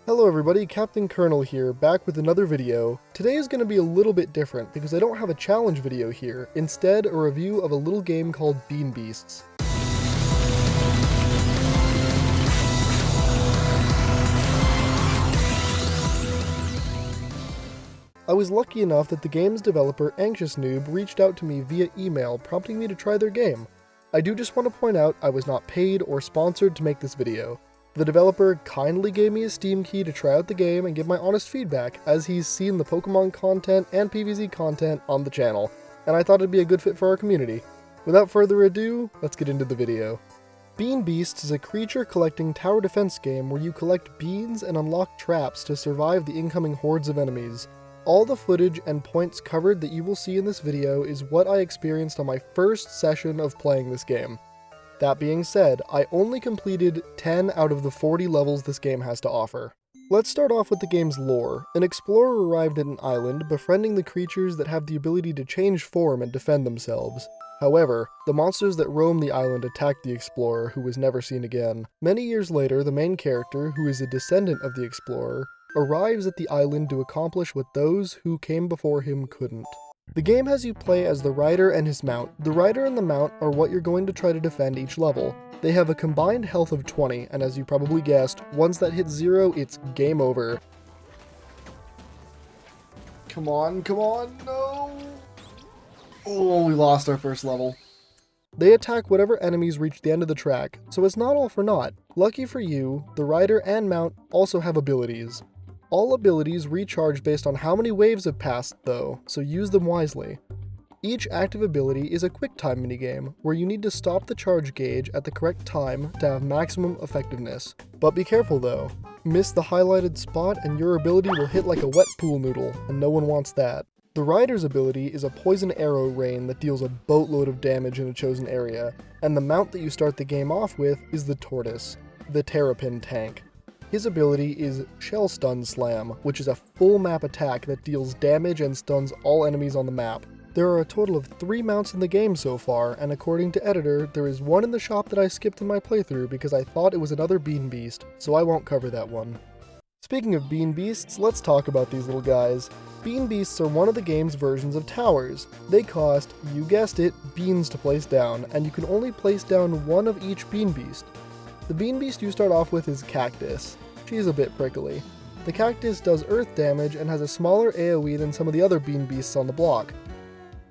Hello everybody, Captain Kernel here, back with another video. Today is going to be a little bit different because I don't have a challenge video here, instead a review of a little game called Bean Beasts. I was lucky enough that the game's developer, Anxious Noob, reached out to me via email prompting me to try their game. I do just want to point out I was not paid or sponsored to make this video. The developer kindly gave me a Steam key to try out the game and give my honest feedback, as he's seen the Pokemon content and PvZ content on the channel, and I thought it'd be a good fit for our community. Without further ado, let's get into the video. Bean Beasts is a creature collecting tower defense game where you collect beans and unlock traps to survive the incoming hordes of enemies. All the footage and points covered that you will see in this video is what I experienced on my first session of playing this game. That being said, I only completed 10 out of the 40 levels this game has to offer. Let's start off with the game's lore. An explorer arrived at an island, befriending the creatures that have the ability to change form and defend themselves. However, the monsters that roam the island attacked the explorer, who was never seen again. Many years later, the main character, who is a descendant of the explorer, arrives at the island to accomplish what those who came before him couldn't. The game has you play as the rider and his mount. The rider and the mount are what you're going to try to defend each level. They have a combined health of 20, and as you probably guessed, once that hits 0, it's game over. Come on, no! Oh, we lost our first level. They attack whatever enemies reach the end of the track, so it's not all for naught. Lucky for you, the rider and mount also have abilities. All abilities recharge based on how many waves have passed though, so use them wisely. Each active ability is a quick time minigame, where you need to stop the charge gauge at the correct time to have maximum effectiveness. But be careful though, miss the highlighted spot and your ability will hit like a wet pool noodle, and no one wants that. The rider's ability is a poison arrow rain that deals a boatload of damage in a chosen area, and the mount that you start the game off with is the tortoise, the Terrapin tank. His ability is Shell Stun Slam, which is a full map attack that deals damage and stuns all enemies on the map. There are a total of 3 mounts in the game so far, and according to editor, there is one in the shop that I skipped in my playthrough because I thought it was another Bean Beast, so I won't cover that one. Speaking of Bean Beasts, let's talk about these little guys. Bean Beasts are one of the game's versions of towers. They cost, you guessed it, beans to place down, and you can only place down one of each Bean Beast. The Bean Beast you start off with is Cactus. She's a bit prickly. The Cactus does earth damage and has a smaller AoE than some of the other Bean Beasts on the block.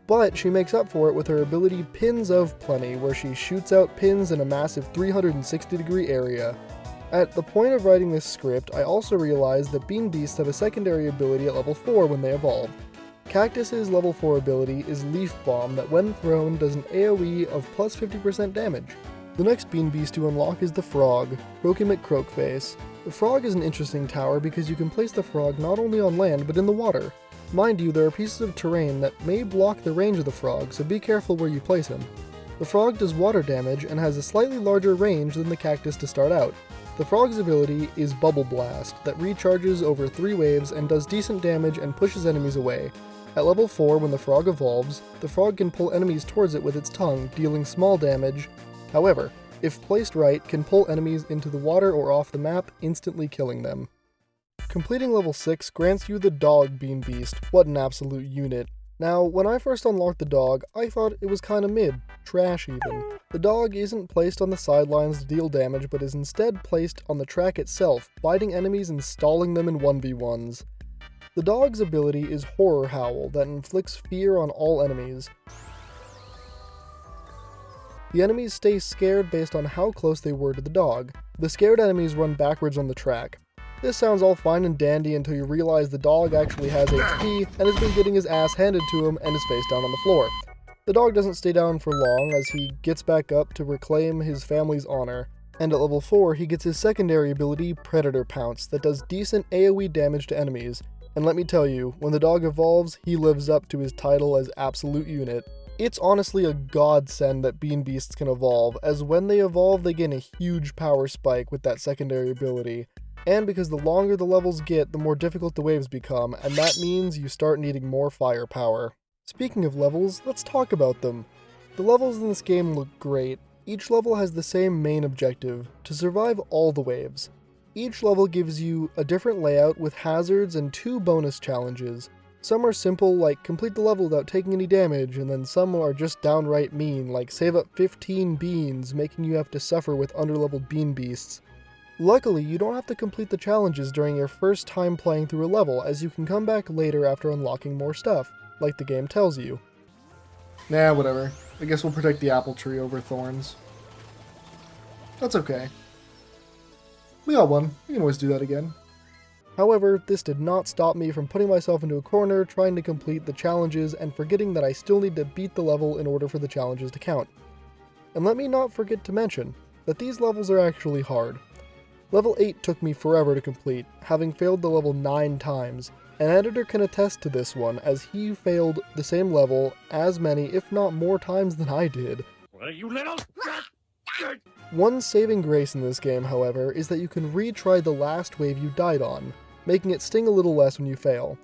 But she makes up for it with her ability Pins of Plenty, where she shoots out pins in a massive 360-degree area. At the point of writing this script, I also realized that Bean Beasts have a secondary ability at level 4 when they evolve. Cactus's level 4 ability is Leaf Bomb that when thrown does an AoE of plus 50% damage. The next Bean Beast to unlock is the Frog, Croaky McCroakface. The Frog is an interesting tower because you can place the Frog not only on land but in the water. Mind you, there are pieces of terrain that may block the range of the Frog, so be careful where you place him. The Frog does water damage and has a slightly larger range than the Cactus to start out. The Frog's ability is Bubble Blast that recharges over 3 waves and does decent damage and pushes enemies away. At level 4, when the Frog evolves, the Frog can pull enemies towards it with its tongue, dealing small damage. However, if placed right, can pull enemies into the water or off the map, instantly killing them. Completing level 6 grants you the Dog Bean Beast. What an absolute unit. Now, when I first unlocked the dog, I thought it was kinda mid, trash even. The dog isn't placed on the sidelines to deal damage, but is instead placed on the track itself, biting enemies and stalling them in 1v1s. The dog's ability is Horror Howl that inflicts fear on all enemies. The enemies stay scared based on how close they were to the dog. The scared enemies run backwards on the track. This sounds all fine and dandy until you realize the dog actually has HP and has been getting his ass handed to him and is face down on the floor. The dog doesn't stay down for long as he gets back up to reclaim his family's honor, and at level 4 he gets his secondary ability Predator Pounce that does decent AoE damage to enemies, and let me tell you, when the dog evolves, he lives up to his title as Absolute Unit. It's honestly a godsend that Bean Beasts can evolve, as when they evolve they gain a huge power spike with that secondary ability. And because the longer the levels get, the more difficult the waves become, and that means you start needing more firepower. Speaking of levels, let's talk about them. The levels in this game look great. Each level has the same main objective, to survive all the waves. Each level gives you a different layout with hazards and 2 bonus challenges. Some are simple, like complete the level without taking any damage, and then some are just downright mean, like save up 15 beans, making you have to suffer with underleveled bean beasts. Luckily, you don't have to complete the challenges during your first time playing through a level, as you can come back later after unlocking more stuff, like the game tells you. Nah, whatever. I guess we'll protect the apple tree over thorns. That's okay. We got one. We can always do that again. However, this did not stop me from putting myself into a corner, trying to complete the challenges, and forgetting that I still need to beat the level in order for the challenges to count. And let me not forget to mention that these levels are actually hard. Level 8 took me forever to complete, having failed the level 9 times. An editor can attest to this one, as he failed the same level as many, if not more times than I did. Well, you little... One saving grace in this game, however, is that you can retry the last wave you died on, making it sting a little less when you fail.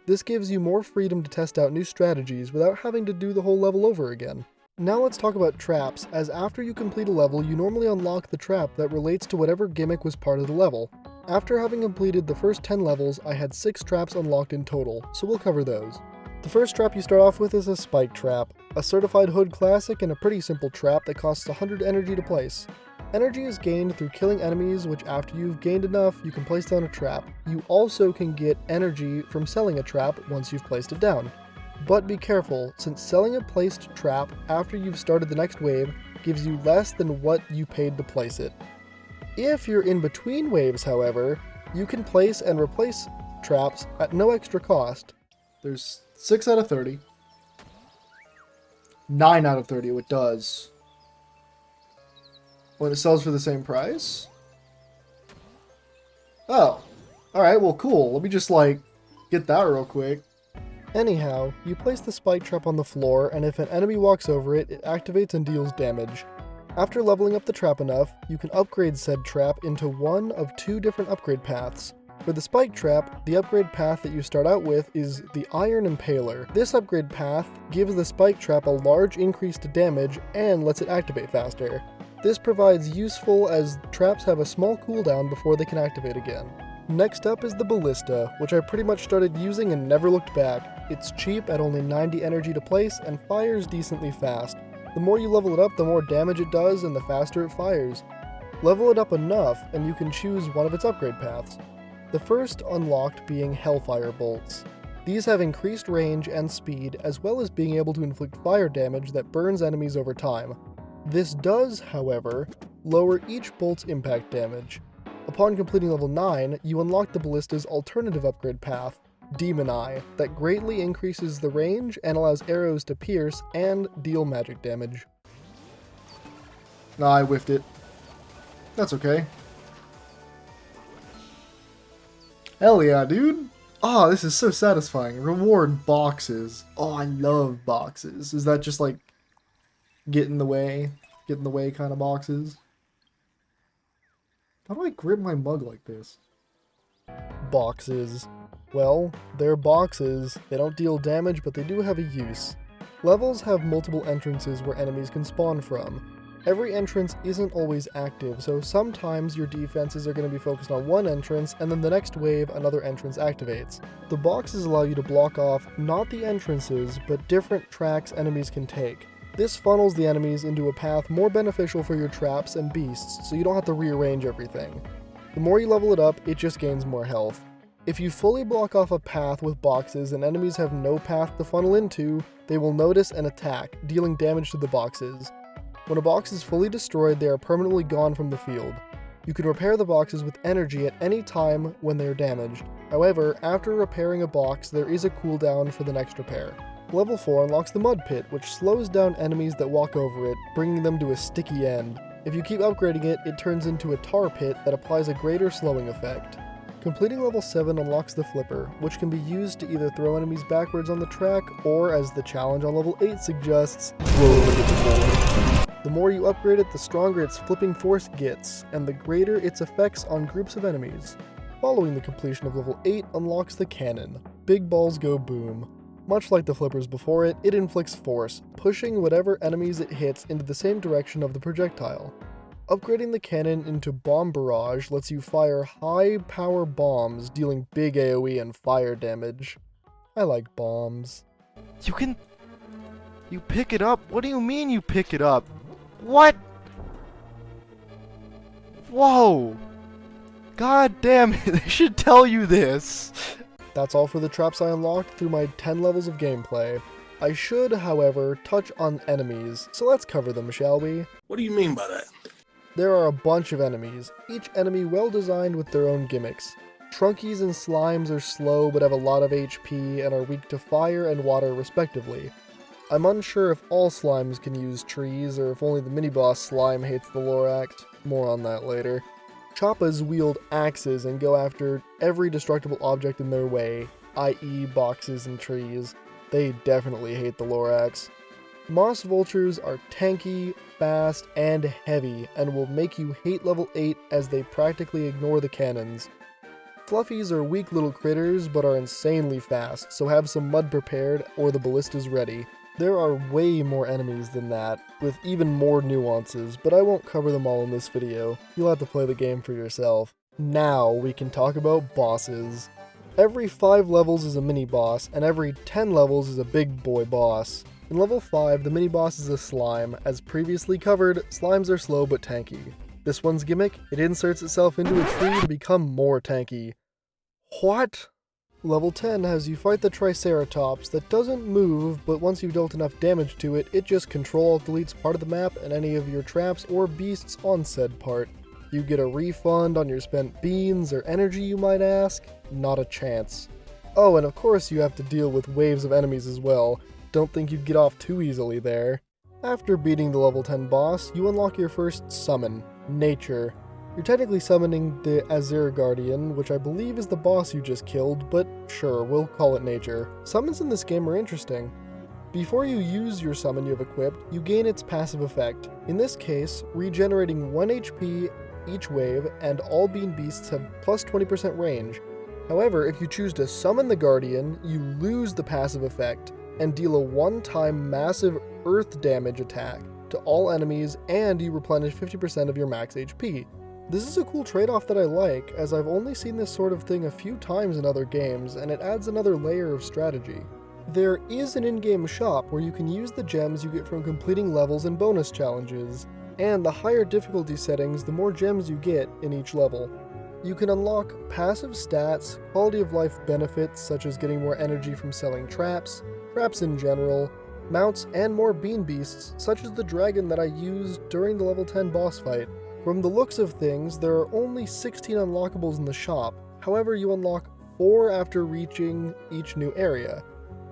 This gives you more freedom to test out new strategies without having to do the whole level over again. Now let's talk about traps, as after you complete a level, you normally unlock the trap that relates to whatever gimmick was part of the level. After having completed the first 10 levels, I had 6 traps unlocked in total, so we'll cover those. The first trap you start off with is a spike trap, a certified hood classic and a pretty simple trap that costs 100 energy to place. Energy is gained through killing enemies, which after you've gained enough, you can place down a trap. You also can get energy from selling a trap once you've placed it down. But be careful, since selling a placed trap after you've started the next wave gives you less than what you paid to place it. If you're in between waves, however, you can place and replace traps at no extra cost. There's 6 out of 30. 9 out of 30, it does. When it sells for the same price? Oh. Alright, well cool. Let me just get that real quick. Anyhow, you place the spike trap on the floor, and if an enemy walks over it, it activates and deals damage. After leveling up the trap enough, you can upgrade said trap into one of 2 different upgrade paths. For the spike trap, the upgrade path that you start out with is the Iron Impaler. This upgrade path gives the spike trap a large increase to damage and lets it activate faster. This provides useful as traps have a small cooldown before they can activate again. Next up is the Ballista, which I pretty much started using and never looked back. It's cheap at only 90 energy to place and fires decently fast. The more you level it up, the more damage it does and the faster it fires. Level it up enough and you can choose one of its upgrade paths. The first unlocked being Hellfire Bolts. These have increased range and speed, as well as being able to inflict fire damage that burns enemies over time. This does, however, lower each bolt's impact damage. Upon completing level 9, you unlock the Ballista's alternative upgrade path, Demon Eye, that greatly increases the range and allows arrows to pierce and deal magic damage. Nah, I whiffed it. That's okay. Hell yeah, dude! Oh, this is so satisfying. Reward boxes. Oh, I love boxes. Is that just get in the way kind of boxes? How do I grip my mug like this? Boxes. Well, they're boxes. They don't deal damage, but they do have a use. Levels have multiple entrances where enemies can spawn from. Every entrance isn't always active, so sometimes your defenses are going to be focused on one entrance, and then the next wave another entrance activates. The boxes allow you to block off not the entrances, but different tracks enemies can take. This funnels the enemies into a path more beneficial for your traps and beasts, so you don't have to rearrange everything. The more you level it up, it just gains more health. If you fully block off a path with boxes and enemies have no path to funnel into, they will notice and attack, dealing damage to the boxes. When a box is fully destroyed, they are permanently gone from the field. You can repair the boxes with energy at any time when they are damaged. However, after repairing a box, there is a cooldown for the next repair. Level 4 unlocks the Mud Pit, which slows down enemies that walk over it, bringing them to a sticky end. If you keep upgrading it, it turns into a Tar Pit that applies a greater slowing effect. Completing level 7 unlocks the Flipper, which can be used to either throw enemies backwards on the track, or as the challenge on level 8 suggests, throw them into the floor. The more you upgrade it, the stronger its flipping force gets, and the greater its effects on groups of enemies. Following the completion of level 8 unlocks the Cannon. Big balls go boom. Much like the flippers before it, it inflicts force, pushing whatever enemies it hits into the same direction of the projectile. Upgrading the cannon into Bomb Barrage lets you fire high-power bombs, dealing big AoE and fire damage. I like bombs. You pick it up? What do you mean you pick it up? What? Whoa! God damn it, they should tell you this! That's all for the traps I unlocked through my 10 levels of gameplay. I should, however, touch on enemies, so let's cover them, shall we? What do you mean by that? There are a bunch of enemies, each enemy well designed with their own gimmicks. Trunkies and slimes are slow but have a lot of HP and are weak to fire and water respectively. I'm unsure if all slimes can use trees or if only the mini-boss slime hates the Lorax. More on that later. Choppas wield axes and go after every destructible object in their way, i.e. boxes and trees. They definitely hate the Lorax. Moss vultures are tanky, fast, and heavy, and will make you hate level 8 as they practically ignore the cannons. Fluffies are weak little critters, but are insanely fast, so have some mud prepared or the ballistas ready. There are way more enemies than that, with even more nuances, but I won't cover them all in this video. You'll have to play the game for yourself. Now we can talk about bosses. Every 5 levels is a mini-boss, and every 10 levels is a big boy boss. In level 5, the mini-boss is a slime. As previously covered, slimes are slow but tanky. This one's gimmick, it inserts itself into a tree to become more tanky. What? Level 10 has you fight the Triceratops that doesn't move, but once you've dealt enough damage to it, it just Control-Alt-Deletes part of the map and any of your traps or beasts on said part. You get a refund on your spent beans or energy, you might ask? Not a chance. Oh, and of course you have to deal with waves of enemies as well. Don't think you'd get off too easily there. After beating the level 10 boss, you unlock your first summon, Nature. You're technically summoning the Azure Guardian, which I believe is the boss you just killed, but sure, we'll call it Nature. Summons in this game are interesting. Before you use your summon you have equipped, you gain its passive effect. In this case, regenerating 1 HP each wave, and all bean beasts have plus 20% range. However, if you choose to summon the Guardian, you lose the passive effect, and deal a one-time massive earth damage attack to all enemies, and you replenish 50% of your max HP. This is a cool trade-off that I like, as I've only seen this sort of thing a few times in other games, and it adds another layer of strategy. There is an in-game shop where you can use the gems you get from completing levels and bonus challenges, and the higher difficulty settings, the more gems you get in each level. You can unlock passive stats, quality of life benefits such as getting more energy from selling traps in general, mounts, and more bean beasts such as the dragon that I used during the level 10 boss fight. From the looks of things, there are only 16 unlockables in the shop, however you unlock 4 after reaching each new area.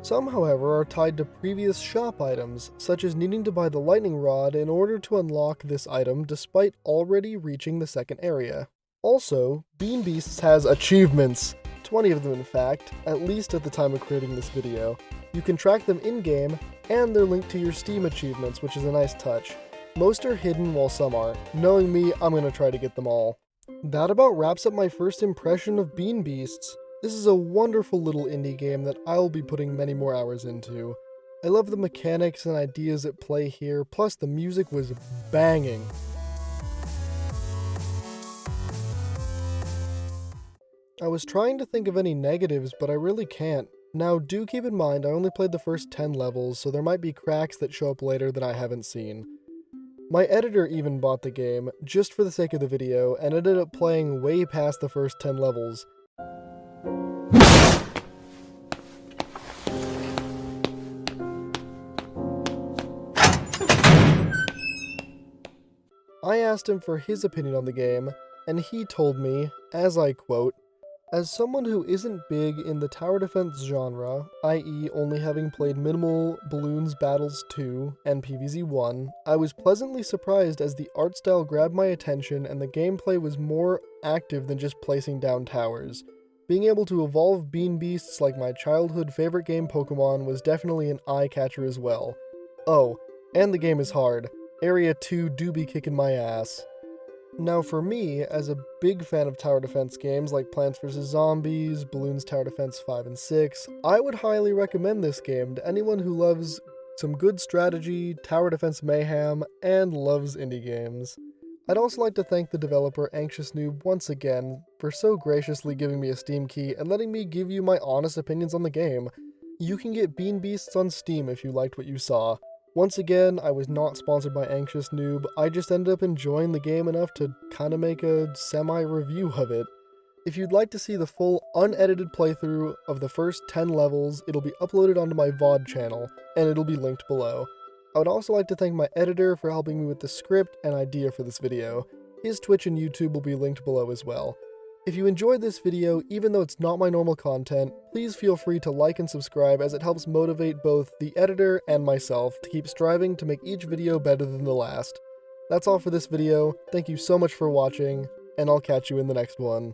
Some, however, are tied to previous shop items, such as needing to buy the lightning rod in order to unlock this item despite already reaching the second area. Also, Bean Beasts has achievements, 20 of them in fact, at least at the time of creating this video. You can track them in-game, and they're linked to your Steam achievements, which is a nice touch. Most are hidden while some aren't. Knowing me, I'm gonna try to get them all. That about wraps up my first impression of Bean Beasts. This is a wonderful little indie game that I'll be putting many more hours into. I love the mechanics and ideas at play here, plus the music was banging. I was trying to think of any negatives, but I really can't. Now, do keep in mind I only played the first 10 levels, so there might be cracks that show up later that I haven't seen. My editor even bought the game, just for the sake of the video, and ended up playing way past the first 10 levels. I asked him for his opinion on the game, and he told me, as I quote, "As someone who isn't big in the tower defense genre, i.e. only having played minimal Balloons Battles 2 and PvZ 1, I was pleasantly surprised as the art style grabbed my attention and the gameplay was more active than just placing down towers. Being able to evolve bean beasts like my childhood favorite game Pokemon was definitely an eye-catcher as well. Oh, and the game is hard. Area 2 do be kicking my ass." Now for me, as a big fan of tower defense games like Plants vs. Zombies, Balloons Tower Defense 5 and 6, I would highly recommend this game to anyone who loves some good strategy, tower defense mayhem, and loves indie games. I'd also like to thank the developer Anxious Noob once again for so graciously giving me a Steam key and letting me give you my honest opinions on the game. You can get Bean Beasts on Steam if you liked what you saw. Once again, I was not sponsored by Anxious Noob, I just ended up enjoying the game enough to kinda make a semi-review of it. If you'd like to see the full unedited playthrough of the first 10 levels, it'll be uploaded onto my VOD channel, and it'll be linked below. I would also like to thank my editor for helping me with the script and idea for this video. His Twitch and YouTube will be linked below as well. If you enjoyed this video, even though it's not my normal content, please feel free to like and subscribe as it helps motivate both the editor and myself to keep striving to make each video better than the last. That's all for this video, thank you so much for watching, and I'll catch you in the next one.